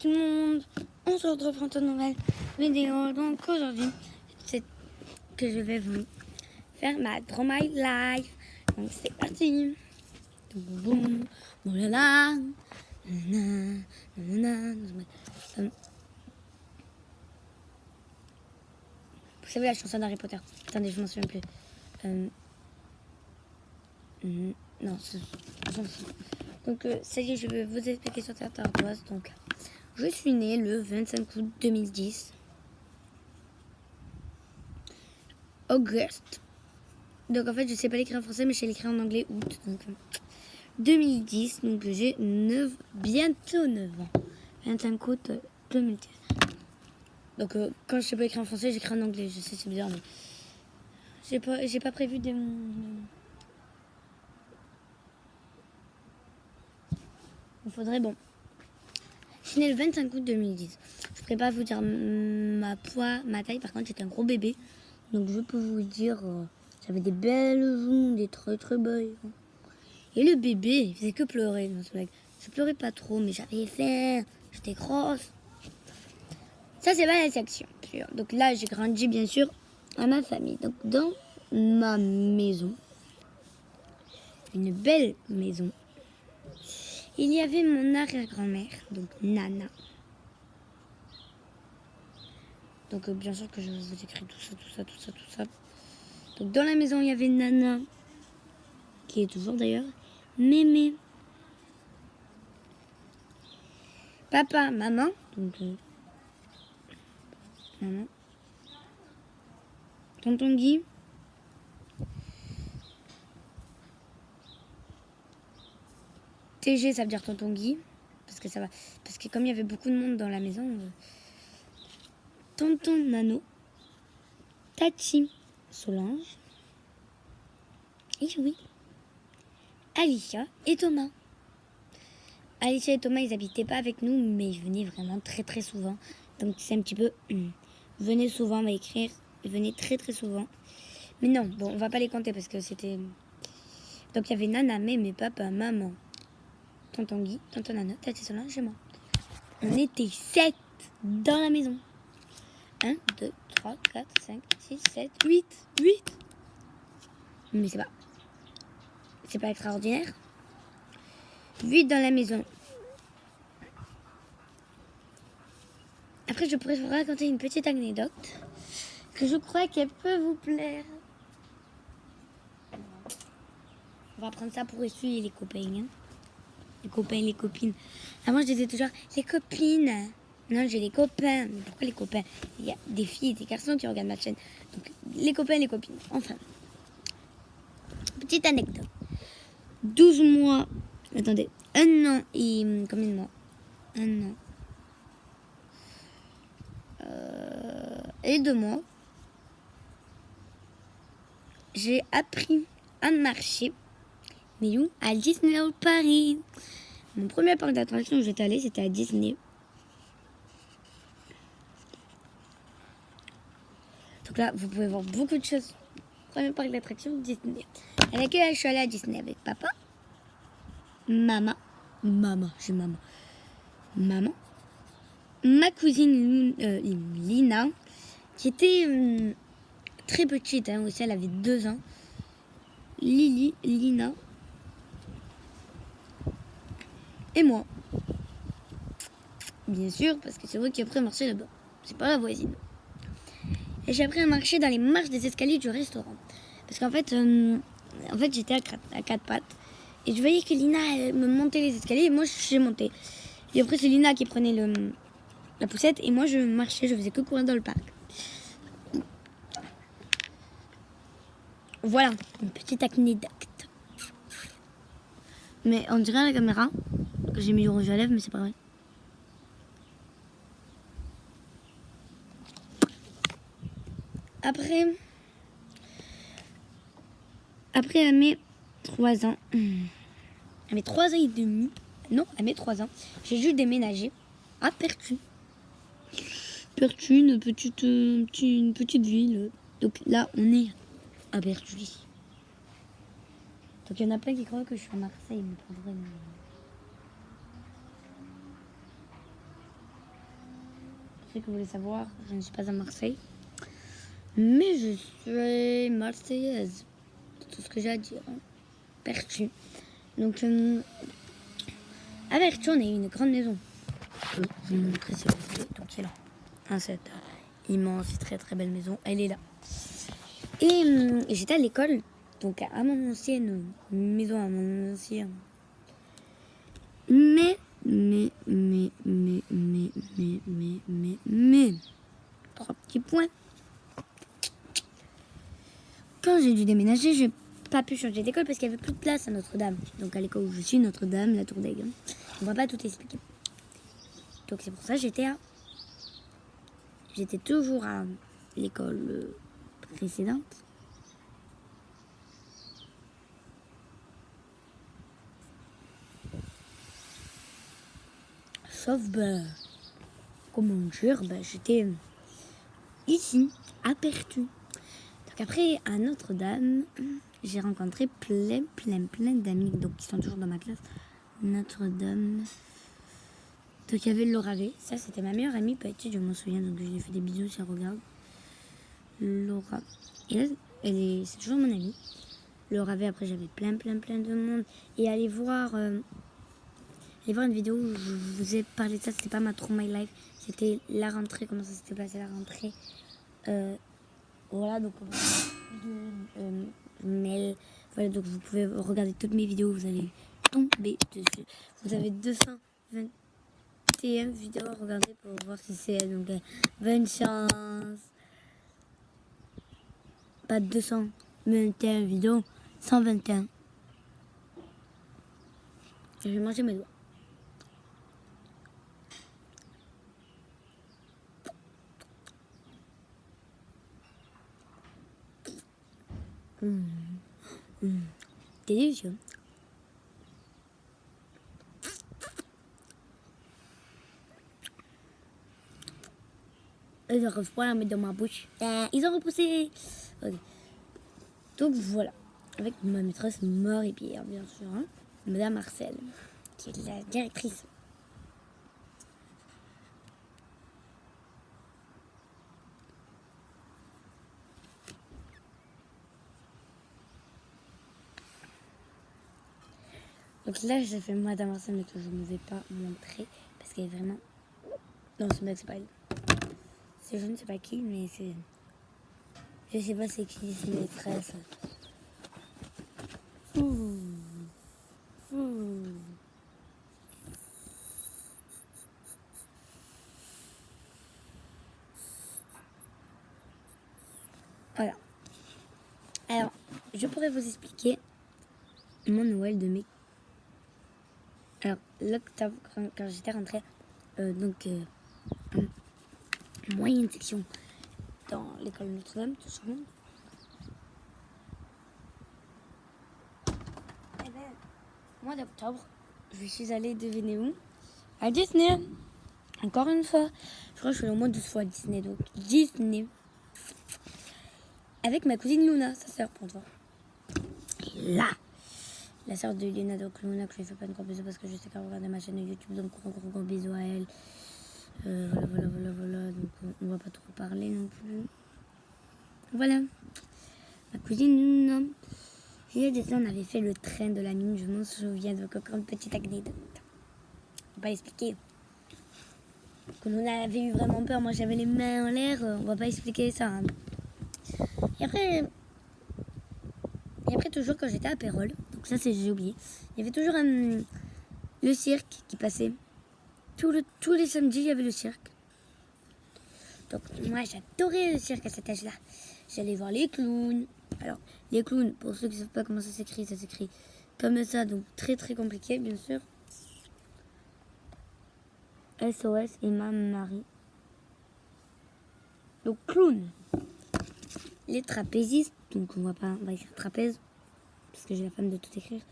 tout le monde, on se retrouve pour une nouvelle vidéo. Donc aujourd'hui, c'est que je vais vous faire ma Draw My Life. Donc c'est parti. Boum, boum, la la, vous savez la chanson d'Harry Potter. Attendez, je m'en souviens plus. Non, donc ça y est, je vais vous expliquer sur cette ardoise. Donc, je suis née le 25 août 2010. Auguste. Donc en fait, je sais pas l'écrire en français, mais je sais l'écrire en anglais août. Donc 2010. Donc j'ai bientôt 9 ans. 25 août 2010. Donc quand je sais pas écrire en français, j'écris en anglais. Je sais, c'est bizarre, mais j'ai pas prévu de... Il faudrait, bon. Je suis née le 25 août 2010. Je ne pourrais pas vous dire ma poids, ma taille. Par contre, j'étais un gros bébé. Donc, je peux vous dire, j'avais des belles ongles, des très très belles. Et le bébé, il faisait que pleurer. Non, je pleurais pas trop, mais j'avais faim. J'étais grosse. Ça, c'est pas la section. Donc là, j'ai grandi, bien sûr, à ma famille. Donc, dans ma maison, une belle maison, il y avait mon arrière-grand-mère, donc Nana. Donc bien sûr que je vous écris tout ça. Donc dans la maison, il y avait Nana, qui est toujours d'ailleurs, Mémé, papa, maman, donc maman, tonton Guy, TG, ça veut dire tonton Guy, parce que comme il y avait beaucoup de monde dans la maison, tonton Nano, Tati, Solange, et oui, Alicia et Thomas. Alicia et Thomas, ils habitaient pas avec nous, mais ils venaient vraiment très très souvent. Donc c'est un petit peu... venez souvent, on va écrire. Ils venaient très très souvent. Mais non, bon, on va pas les compter parce que c'était... Donc il y avait Nana, Mémé, papa, maman, tonton Guy, tonton Nana, Tati Solange et moi. On était 7 dans la maison. 1, 2, 3, 4, 5, 6, 7, 8. 8. Mais c'est pas extraordinaire. 8 dans la maison. Après, je pourrais vous raconter une petite anecdote que je crois qu'elle peut vous plaire. On va prendre ça pour essuyer les copains. Hein. Les copains, les copines. Avant, je disais toujours les copines. Non, j'ai les copains. Mais pourquoi les copains? Il y a des filles et des garçons qui regardent ma chaîne. Donc, les copains, les copines. Enfin. Petite anecdote. 12 mois. Attendez. 1 an et... Combien de mois? 1 an. Et 2 mois. J'ai appris à marcher. Mais où? À Disneyland Paris. Mon premier parc d'attraction où j'étais allée, c'était à Disney. Donc là, vous pouvez voir beaucoup de choses. Premier parc d'attraction, Disney. Avec eux, je suis allée à Disney avec papa, maman, ma cousine Lina, qui était très petite, hein, aussi, elle avait 2 ans. Lina et moi. Bien sûr, parce que c'est moi qui ai appris à marcher là-bas. C'est pas la voisine. Et j'ai appris à marcher dans les marches des escaliers du restaurant. Parce qu'en fait, j'étais à 4 pattes. Et je voyais que Lina elle me montait les escaliers et moi j'ai monté. Et après c'est Lina qui prenait la poussette et moi je marchais, je faisais que courir dans le parc. Voilà, une petite anecdote. Mais on dirait à la caméra que j'ai mis du rouge à lèvres, mais c'est pas vrai. Après à mes 3 ans, à mes 3 ans et demi, non, à mes 3 ans, j'ai juste déménagé à Pertuis. Pertuis, une petite ville. Donc là, on est à Pertuis. Donc il y en a plein qui croient que je suis à Marseille, mais pas vraiment. ceux que vous voulez savoir, je ne suis pas à Marseille. Mais je suis marseillaise. C'est tout ce que j'ai à dire. Hein. Pertu. Donc, à Pertu, on a une grande maison. Je vais vous montrer si vous voulez. Donc, c'est là. Cette immense et très très belle maison. Elle est là. Et j'étais à l'école. Donc, à mon ancienne maison, à mon ancien. Mais. Trois petits points. Quand j'ai dû déménager, j'ai pas pu changer d'école parce qu'il n'y avait plus de place à Notre-Dame. Donc à l'école où je suis, Notre-Dame, la Tour d'Aigle. On va pas tout expliquer. Donc c'est pour ça que j'étais toujours à l'école précédente. Sauf, comment dire, j'étais ici, à Pertu. Donc après, à Notre-Dame, j'ai rencontré plein d'amis donc qui sont toujours dans ma classe. Notre-Dame. Donc il y avait Laura V. Ça, c'était ma meilleure amie petite, je m'en souviens. Donc je lui ai fait des bisous si elle regarde. Laura. Et là, c'est toujours mon amie. Laura V, après, j'avais plein de monde. Et allez voir une vidéo où je vous ai parlé de ça. C'était pas ma True My Life. C'était la rentrée, comment ça s'était passé la rentrée. Voilà, donc Mel. Voilà, donc vous pouvez regarder toutes mes vidéos, vous allez tomber dessus. Vous avez 221 vidéos à regarder pour voir si c'est elle. Donc bonne chance. Pas 221 vidéos, 121. Je vais manger mes doigts. Délicieux. Ils n'arrivent pas à la mettre dans ma bouche. Ils ont repoussé. Okay. Donc voilà. Avec ma maîtresse Marie-Pierre, bien sûr. Hein. Madame Marcel, qui est la directrice. Donc là, j'ai fait Madame Marcel, mais que je ne vais pas montrer. Parce qu'elle est vraiment... Non, c'est pas elle. Je ne sais pas qui, mais c'est... Je sais pas c'est qui, c'est maîtresse. Voilà. Alors, je pourrais vous expliquer mon Noël de mai. Alors, l'octobre, quand j'étais rentrée, en moyenne section dans l'école Notre-Dame, tout simplement. Et bien, au mois d'octobre, je suis allée, devinez où? À Disney. Encore une fois. Je crois que je suis allée au moins 12 fois à Disney. Donc, Disney. Avec ma cousine Luna, sa sœur, pour toi. Et là, la sœur de Luna, donc Luna, que je lui fais pas de gros bisous parce que je sais qu'elle regarde ma chaîne YouTube. Donc, gros bisous à elle. Voilà. Donc, on va pas trop parler non plus. Voilà. Ma cousine Luna. Il y a des temps, on avait fait le train de la mine, je m'en souviens. Donc, encore une petite anecdote. On va pas expliquer. Quand on avait eu vraiment peur, moi j'avais les mains en l'air, on va pas expliquer ça. Hein. Et après, toujours quand j'étais à Pérol, donc ça j'ai oublié, il y avait toujours le cirque qui passait. Tous les samedis, il y avait le cirque. Donc moi j'adorais le cirque à cet âge-là. J'allais voir les clowns. Alors, les clowns, pour ceux qui ne savent pas comment ça s'écrit comme ça, donc très compliqué bien sûr. SOS et Marie. Donc clown. Les trapézistes, donc on va écrire trapèze, parce que j'ai la flemme de tout écrire.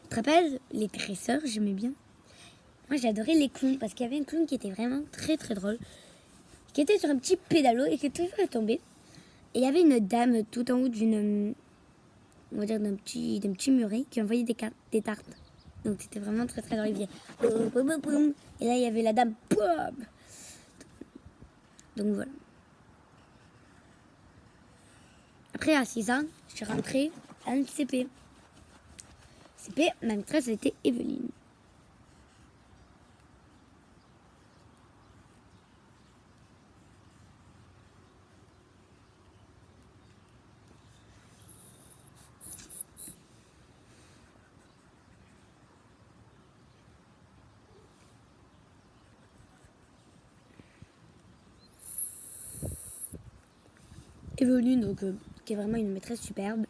Trapèze, les dresseurs, j'aimais bien. Moi j'adorais les clowns, parce qu'il y avait un clown qui était vraiment très drôle, qui était sur un petit pédalo et qui était toujours tombé. Et il y avait une dame tout en haut d'un petit muret qui envoyait des tartes. Donc c'était vraiment très très drôle. Il faisait boum, boum, boum. Et là il y avait la dame. Boum. Donc voilà. Après à 6 ans, je suis rentrée à un CP. CP, ma maîtresse a été Evelyne. Evelyne, donc, qui est vraiment une maîtresse superbe.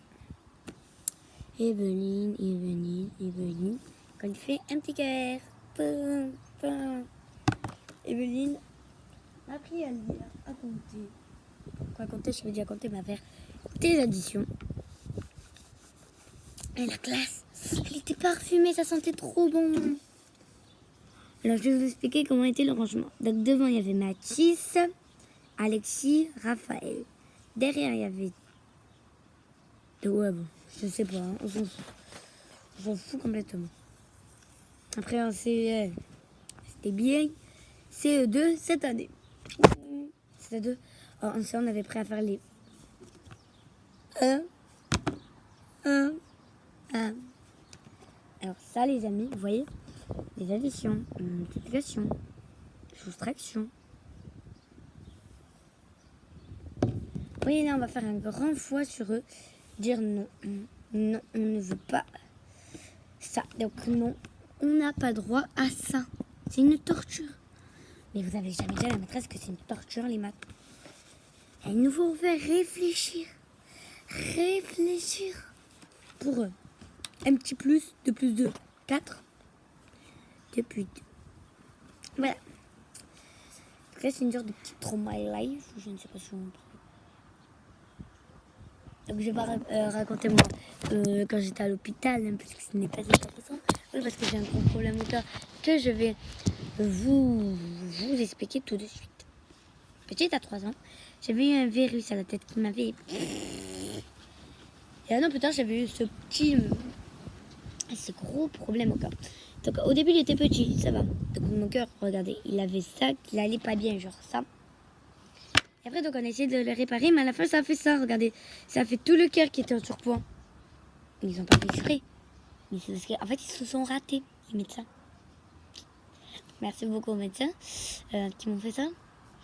Evelyne. Quand il fait un petit cœur. Pum, pum. Evelyne m'a appris à lire, à compter. Quoi compter, je savais déjà compter, mais à faire des additions. Et la classe, elle était parfumée, ça sentait trop bon. Alors je vais vous expliquer comment était le rangement. Donc devant il y avait Mathis, Alexis, Raphaël. Derrière il y avait... Ouais bon, je sais pas, hein, on s'en fout complètement. Après en CE1, c'était bien. CE2 cette année. CE2, en CE1 on avait prêt à faire les 1. Alors ça les amis, vous voyez, les additions, multiplication, soustraction. Vous voyez là on va faire un grand fois sur eux. Dire non, non, on ne veut pas ça. Donc non, on n'a pas droit à ça. C'est une torture. Mais vous avez jamais dit à la maîtresse que c'est une torture les maths. Elle nous faut faire réfléchir. Réfléchir. Pour eux. Un petit plus, 2 plus 2, 4. 2 plus 2. Voilà. Après, c'est une sorte de petit trauma life. Je ne sais pas si on peut. Donc je vais pas raconter moi quand j'étais à l'hôpital, hein, parce que ce n'est pas intéressant. Oui, parce que j'ai un gros problème au cœur que je vais vous expliquer tout de suite. Petite à 3 ans, j'avais eu un virus à la tête qui m'avait... Et un an plus tard, j'avais eu ce gros problème au cœur. Donc au début, il était petit, ça va. Donc mon cœur, regardez, il avait ça, qu'il allait pas bien, genre ça. Et après, donc on a essayé de le réparer, mais à la fin, ça a fait ça, regardez. Ça a fait tout le cœur qui était en surpoids. Ils ont pas fait exprès. Mais c'est parce qu'en fait, ils se sont ratés, les médecins. Merci beaucoup aux médecins qui m'ont fait ça.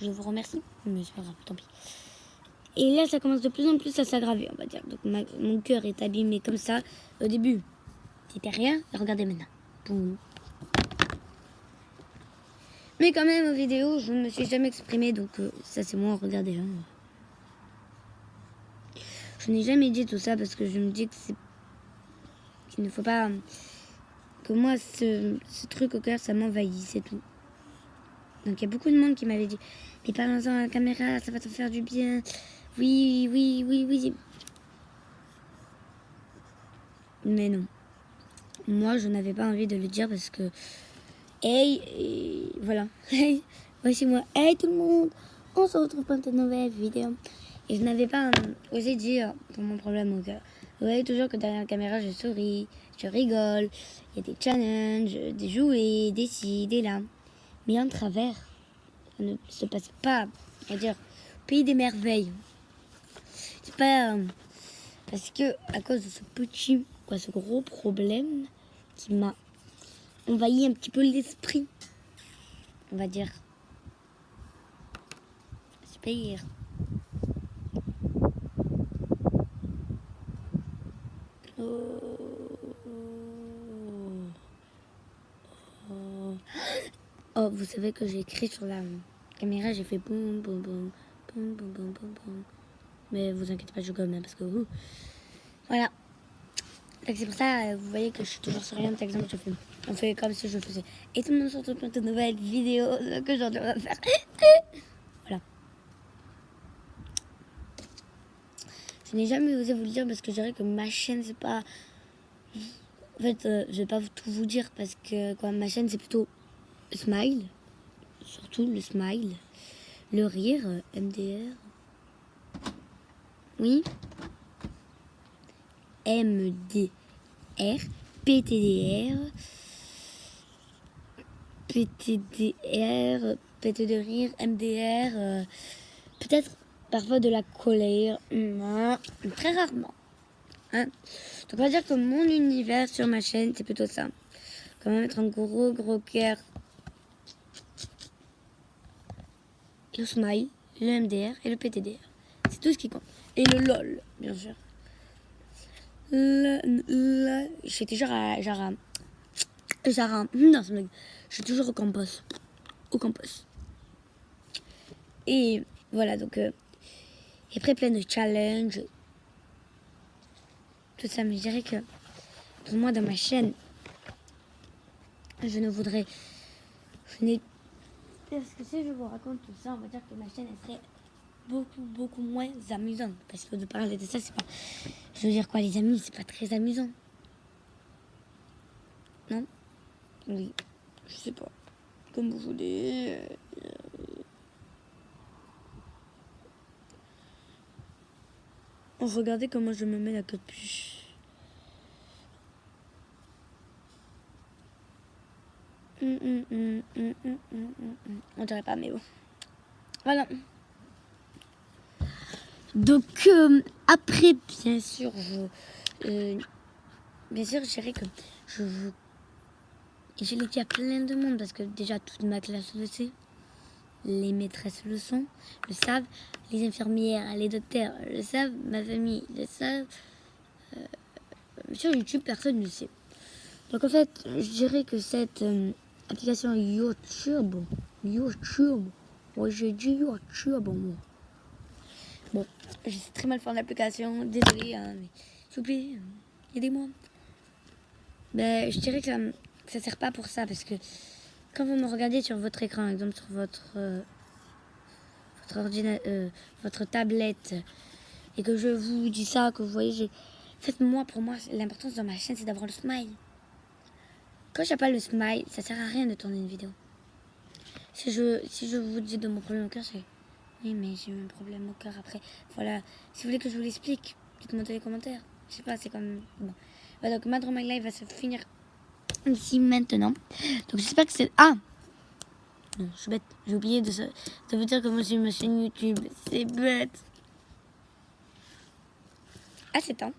Je vous remercie. Mais c'est pas grave, tant pis. Et là, ça commence de plus en plus à s'aggraver, on va dire. Donc mon cœur est abîmé comme ça. Au début, c'était rien. Et regardez maintenant. Boum. Mais quand même, aux vidéos, je ne me suis jamais exprimée. Donc ça, c'est moi, regardez. Hein. Je n'ai jamais dit tout ça parce que je me dis que c'est... qu'il ne faut pas... que moi, ce truc au cœur, ça m'envahit, c'est tout. Donc il y a beaucoup de monde qui m'avait dit « Mais parle-en à la caméra, ça va te faire du bien. » Oui. Mais non. Moi, je n'avais pas envie de le dire parce que... Hey, voilà. Hey, voici moi. Hey tout le monde, on se retrouve pour une nouvelle vidéo. Et je n'avais pas osé dire pour mon problème au cœur. Vous voyez toujours que derrière la caméra, je souris, je rigole. Il y a des challenges, des jouets, des ci, des là. Mais en travers, ça ne se passe pas, on va dire, pays des merveilles. C'est pas parce que à cause de ce gros problème qui m'a envahi un petit peu l'esprit, on va dire. C'est pire. Oh, vous savez que j'ai écrit sur la caméra, j'ai fait boum, boum, boum, boum, boum, boum, boum, boum. Mais vous inquiétez pas, je gomme, hein, parce que vous... Voilà. Donc c'est pour ça, vous voyez que je suis toujours sur rien. Par exemple, on fait comme si je faisais. Et tout le monde se retrouve pour de nouvelles vidéos que aujourd'hui on va faire. Voilà. Je n'ai jamais osé vous le dire parce que je dirais que ma chaîne, c'est pas... En fait, je vais pas tout vous dire parce que quoi, ma chaîne, c'est plutôt smile. Surtout le smile. Le rire, MDR. Oui. MDR. PTDR, PTDR, PT de rire, MDR, peut-être parfois de la colère, très rarement. Hein. Donc on va dire que mon univers sur ma chaîne, c'est plutôt ça. Comment mettre un gros cœur. Le smile, le MDR et le PTDR. C'est tout ce qui compte. Et le LOL, bien sûr. J'étais genre non, c'est blague. Je suis toujours au campus. Et voilà, donc et après plein de challenges. Tout ça, mais je dirais que pour moi dans ma chaîne, je ne voudrais. Parce que si je vous raconte tout ça, on va dire que ma chaîne elle serait beaucoup moins amusante. Parce que de parler de ça, c'est pas. Je veux dire quoi, les amis, c'est pas très amusant. Non? Oui. Je sais pas. Comme vous voulez. Regardez comment je me mets la capuche. On dirait pas, mais bon. Voilà. Donc, après, bien sûr, je dirais que je l'ai dit à plein de monde parce que déjà toute ma classe le sait, les maîtresses le savent, les infirmières, les docteurs le savent, ma famille le savent. Sur YouTube, personne ne le sait. Donc en fait, je dirais que cette application YouTube, ouais, j'ai dit YouTube, moi. Bon, je sais très mal faire l'application, désolé, hein, mais s'il vous plaît, aidez-moi. Ben, je dirais que ça sert pas pour ça, parce que quand vous me regardez sur votre écran, par exemple sur votre tablette, et que je vous dis ça, que vous voyez, en fait, pour moi, l'importance de ma chaîne, c'est d'avoir le smile. Quand j'ai pas le smile, ça sert à rien de tourner une vidéo. Si je vous dis de mon problème au cœur, c'est... Oui, mais j'ai eu un problème au cœur après. Voilà. Si vous voulez que je vous l'explique, dites-moi dans les commentaires. Je sais pas, c'est comme... Bon. Voilà, donc ma Drama Live va se finir ici maintenant. Donc j'espère que c'est... Ah non, je suis bête. J'ai oublié de vous dire comment j'ai ma chaîne YouTube. C'est bête. À 7 ans.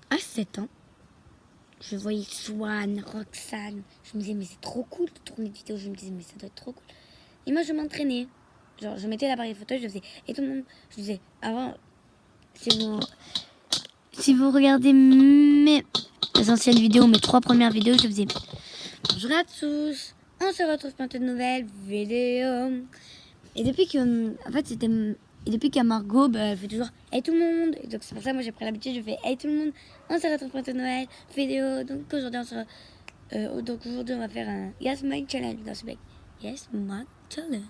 À 7 ans. Je voyais Swan, Roxane. Je me disais, mais c'est trop cool de tourner des vidéos. Je me disais, mais ça doit être trop cool. Et moi, je m'entraînais. Genre, je mettais l'appareil photo, je faisais. Et tout le monde, je disais, avant, si vous regardez mes anciennes vidéos, mes 3 premières vidéos, je faisais bonjour à tous. On se retrouve pour une nouvelle vidéo. Et depuis que, en fait, et depuis qu'il y a Margot, elle fait toujours hey tout le monde. Et donc c'est pour ça que moi j'ai pris l'habitude, je fais hey tout le monde. On se retrouve pour une nouvelle vidéo. Donc aujourd'hui on va faire un Yes My Challenge dans ce bec. Yes My Challenge.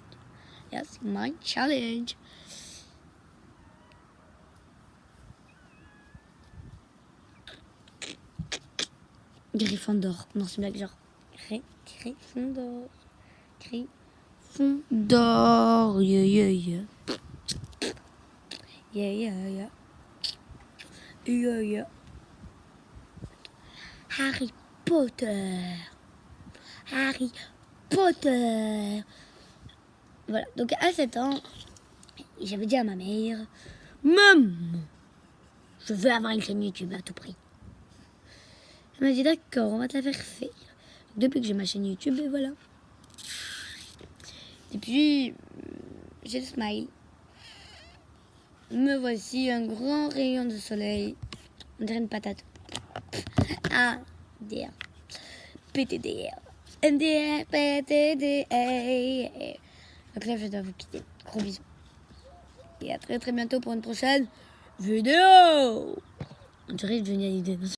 Yes My Challenge. Gryffondor. Non, c'est une blague genre. Gryffondor. Gryffondor. Yeah, yeah, yeah. Yeah, yeah, yeah. Yeah, yeah. Harry Potter. Harry Potter. Voilà, donc à 7 ans, j'avais dit à ma mère, maman, je veux avoir une chaîne YouTube à tout prix. Elle m'a dit d'accord, on va te la faire faire. Depuis que j'ai ma chaîne YouTube, et voilà. Depuis, j'ai le smile. Me voici un grand rayon de soleil. On dirait une patate. ADR. PTDR. MDR. PTDR. Donc là, je dois vous quitter. Gros bisous. Et à très bientôt pour une prochaine vidéo. On dirait Johnny Hallyday.